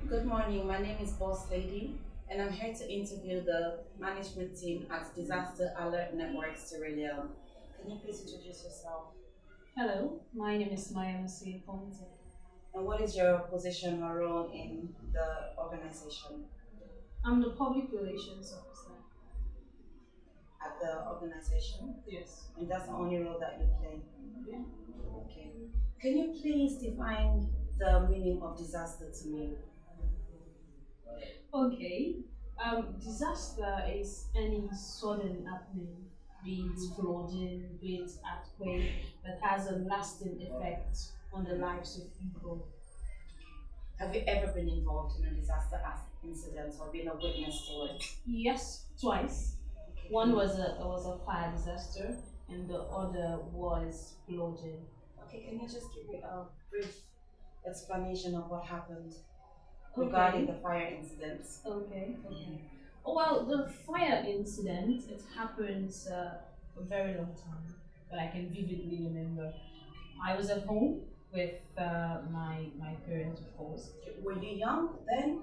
Good morning. My name is Boss Lady, and I'm here to interview the management team at Disaster Alert Network Sierra Leone. Can you please introduce yourself? Hello, my name is Maya Masi Ponte. And what is your position or role in the organization? I'm the public relations officer. At the organization? Yes. And that's the only role that you play? Yeah. Okay. Can you please define the meaning of disaster to me? Okay. Disaster is any sudden happening, be it flooding, be it earthquake, that has a lasting effect on the lives of people. Have you ever been involved in a disaster incident or been a witness to it? Yes, twice. Okay. One was a fire disaster, and the other was flooding. Okay, can you just give me a brief explanation of what happened regarding Okay. the fire incidents? Okay. Oh, well, the fire incident, it happens a very long time, but I can vividly remember. I was at home with my parents, of course. Were you young then?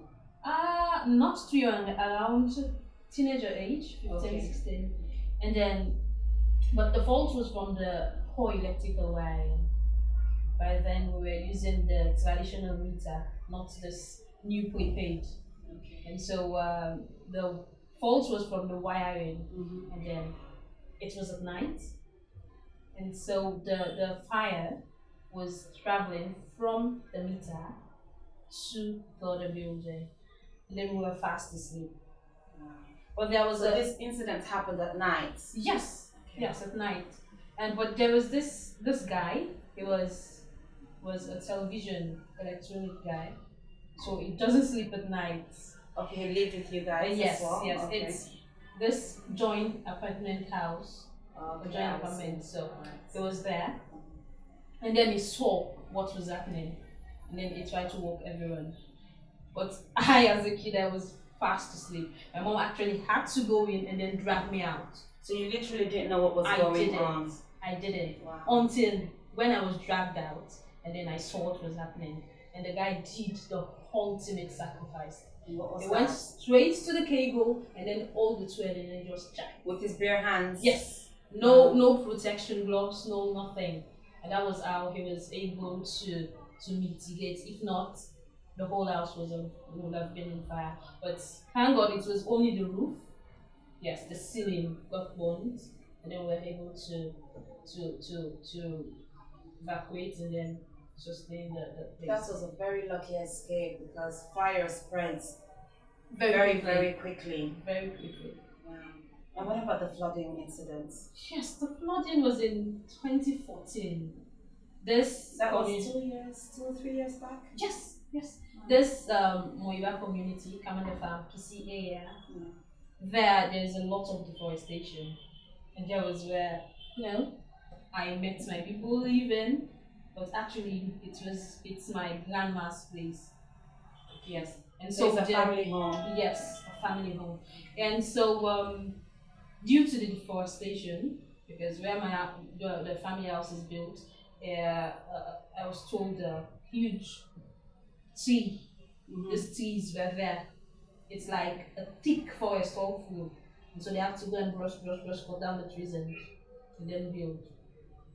Not too young, around teenager age, 15, Okay. 16. And then, but the fault was from the poor electrical wiring. By then, we were using the traditional meter, not this new prepaid. Okay. And so the fault was from the wiring, Mm-hmm. and then it was at night, and so the fire was traveling from the meter to the other building, and then we were fast asleep. But there was So a this incident happened at night. yes, Okay. yes, at night, and but there was this guy. He was a television electronic guy, so he doesn't sleep at night. Okay, he lived with you guys Yes, as well? yes, Okay. it's this joint apartment house, a Okay, joint I apartment. see. So Alright. it was there, and then he saw what was happening, and then he tried to wake everyone. But I, as a kid, I was fast asleep. My mom actually had to go in and then drag me out. So you literally didn't know what was I going didn't. on? I didn't Wow. until when I was dragged out, and then I saw what was happening. And the guy did the ultimate sacrifice. And what was He that? went straight to the cable and then all the two and then just jacked. With his bare hands? Yes. No protection gloves, no nothing. And that was how he was able to mitigate. If not, the whole house would have been in fire. But thank God it was only the roof. Yes, the ceiling got burnt, and then we were able to evacuate and then sustain the That place. was a very lucky escape because fire spreads Very very quickly. quickly. Very quickly. Yeah. And what about the flooding incidents? Yes, the flooding was in 2014. This That was community, 2 years, 2 or 3 years back? yes. This Moiba community, Kamanda Farm, PC area, Yeah. there's a lot of deforestation. And there was where, I met my people living, but actually it's my grandma's place. Yes. And So so it's a there- family home. Yes, a family home. And so, due to the deforestation, because where the family house is built, I was told a huge tree. Mhm. These trees were there. It's like a thick forest all full. And so they have to go and brush, cut down the trees and then build.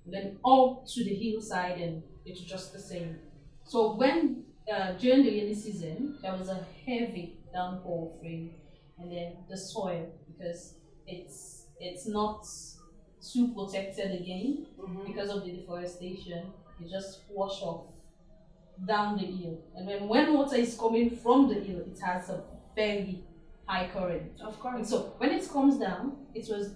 And then up to the hillside, and it's just the same. So when during the rainy season, there was a heavy downpour of rain, and then the soil, because it's not too protected again Mhm. because of the deforestation, it just wash off down the hill. And when water is coming from the hill, it has a very high current. Of And course. so when it comes down, it was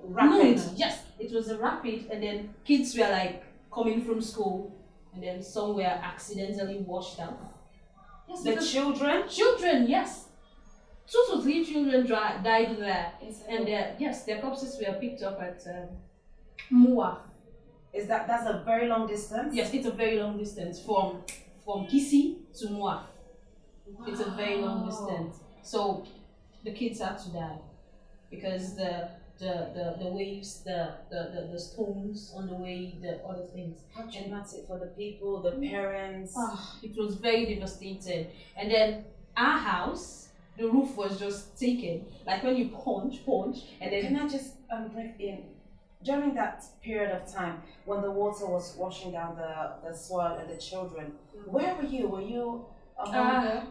Rapid. yes, it was a rapid, and then kids were like coming from school, and then some were accidentally washed out. Yes, The because children? children, yes, 2 to 3 children died there, Inside and the- their corpses were picked up at Muaf. That's a very long distance? Yes, it's a very long distance from Kisi to Muaf. It's a very long Wow. distance. So the kids had to die because the waves, the stones on the way, the other things. How traumatic for the people, the parents. It was very devastating. And then our house, the roof was just taken. Like when you punch, and then Can I just break in? During that period of time when the water was washing down the soil and the children, where were you? Were you among them?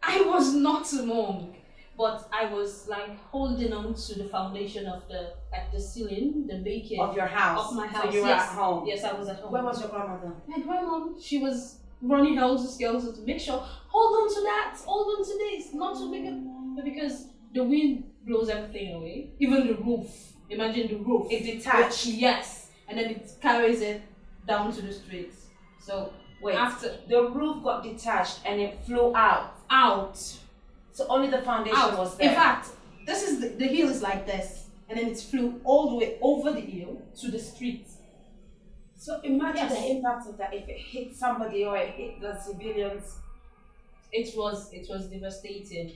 I was not among, but I was like holding on to the foundation of the ceiling, the bacon Of your house? of my house. So you were Yes. at home? Yes, I was at home. Where was your grandmother? My grandma, she was running houses skills to make sure, hold on to that, hold on to this, not too big, because the wind blows everything away, even the roof. Imagine the roof. It detached. Yes, and then it carries it down to the streets. So Wait, after the roof got detached and it flew out. So only the foundation was there. In fact, this is the hill is like this, and then it flew all the way over the hill to the street. So imagine Yes. the impact of that if it hit somebody or it hit the civilians. It was devastating.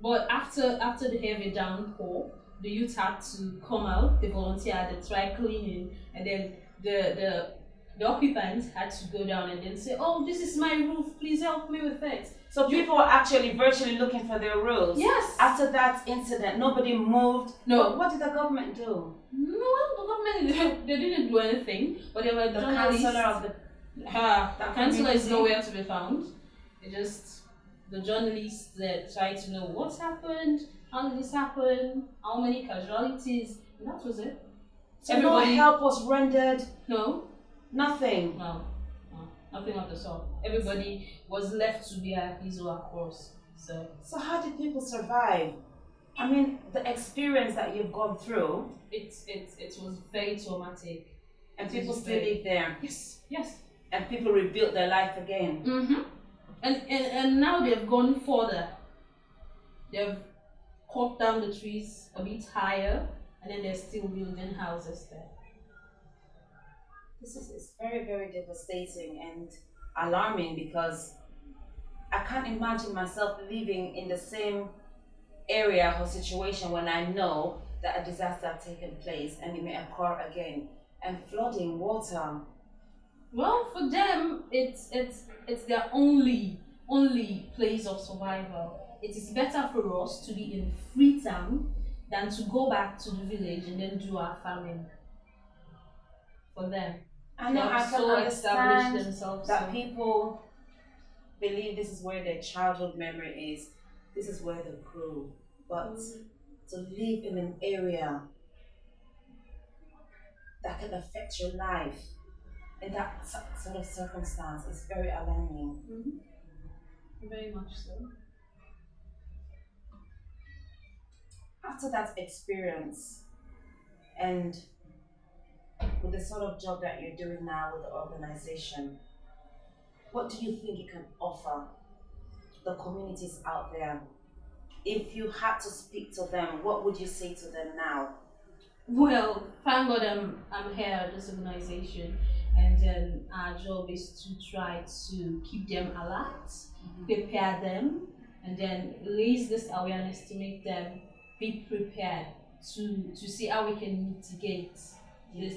But after the heavy downpour, the youth had to come out. The volunteer, they try cleaning, and then the occupants had to go down and then say, "Oh, this is my roof. Please help me with it." So people were actually virtually looking for their roofs. Yes. After that incident, nobody moved. No. What did the government do? No, the government they didn't do anything, but they were The journalists. councillor of the The councillor is community? nowhere to be found. It just the journalists that try to know what's happened, how did this happen, how many casualties, and that was it. So Everybody- no help was rendered. No, Nothing. no, nothing of the sort. Everybody was left to bear his or her course. So how did people survive? I mean, the experience that you've gone through, it was very traumatic. and It people was still very- live there, Yes. and people rebuilt their life again. Mm-hmm. And now they've gone further. They've cut down the trees a bit higher, and then they're still building houses there. This is very, very devastating and alarming because I can't imagine myself living in the same area or situation when I know that a disaster has taken place and it may occur again. And flooding, water. Well, for them, it's their only place of survival. It is better for us to be in Freetown than to go back to the village and then do our farming. For them, I know they I have can so established understand themselves. that so- people believe this is where their childhood memory is. This is where they grew. But to live in an area that can affect your life in that sort of circumstance is very alarming. Very much so. After that experience, and with the sort of job that you're doing now with the organization, what do you think you can offer the communities out there? If you had to speak to them, what would you say to them now? Well, thank God I'm here at this organization, and then our job is to try to keep them alert, prepare them, and then raise this awareness to make them be prepared to see how we can mitigate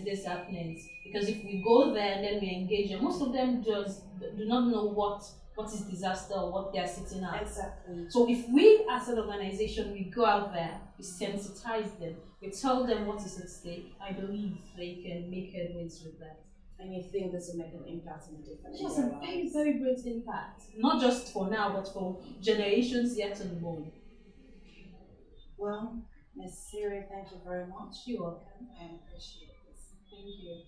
this happenings. Because if we go there and then we engage them, most of them just do not know what is disaster or what they're sitting at. Exactly. So if we as an organization, we go out there, we sensitize them, we tell them what is at stake, I believe they can make headways with that. And you think this will make an impact in the different It has a very, very great impact. Not just for now, but for generations yet unborn. Well, Ms. Siri, thank you very much. You're welcome. I appreciate this. Thank you.